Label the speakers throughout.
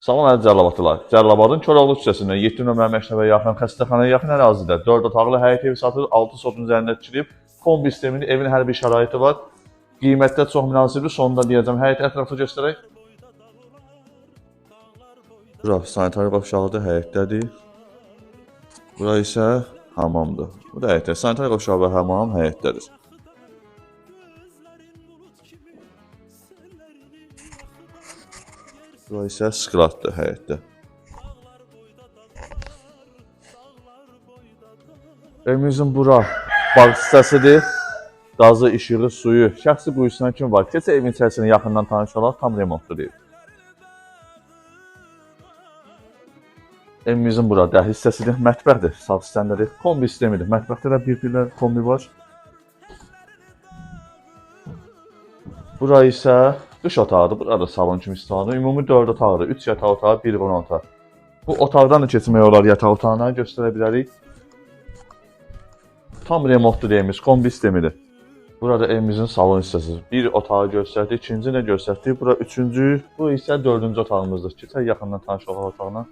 Speaker 1: Salam əziz Cəlilabadlılar. Cəlilabadın Koroğlu küçəsində 7 nömrə məktəbə yaxın xəstəxanaya yaxın ərazidə 4 otaqlı həyət evi satılır, 6 sotun üzərində tikilib, kombi sistemli evin hər bir şəraiti var. Qiymətdə çox münasibdir. Sonunda deyəcəm, həyət ətrafı göstərək. Bura sanitar qovşağıdır, həyətdədir. Bura isə hamamdır. Bu da həyətdə. Sanitar qovşağı və hamam həyətdədir. Bura isə skladdır həyətdə. Evimizin bura bağ hissəsidir. Qazı, işığı, suyu, şəxsi quyusuna kimi var. Keçə evin içərisini yaxından tanış olaq, tam remontdur. Evimizin bura dəhliz hissəsidir, mətbəxdir, sağ hissəndədir, kombi sistemidir. Mətbəxdə də bir-birlə kombi var. Bura isə dış otağıdır, burada salon kimi istifadə. Ümumi 4 otaqdır, 3 yataq otağı, 1 qonaq otağı. Bu otaqdan da keçmək olar yataq otağına, göstərə bilərik. Tam remontdur evimiz, kombi sistemidir. Burada evimizin salon hissəsidir. Bir otağı göstərdik, ikinci də göstərdik. Bura üçüncü, bu isə dördüncü otağımızdır. Keçək yaxından tanış olaq otağına.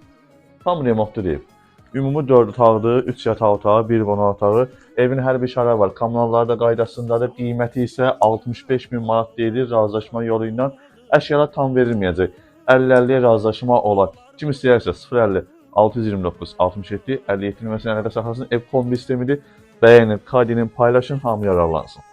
Speaker 1: Tam remontdur ev. Ümumi 4 otaqdır, 3 yataq otağı, 1 qonaq otağı. Evin hər bir şəraiti var. Kommunalları da qaydasındadır. Qiyməti isə 65.000 manat deyilir razılaşma yolu ilə. Əşyalar tam verilməyəcək. 50-50-yə razılaşma olar. Kim istəyirsə 050 629 67 57 nömrəsini əlaqə saxlasın. Ev kombi sistemidir. Bəyənin, kodinin paylaşın, hamı yararlansın.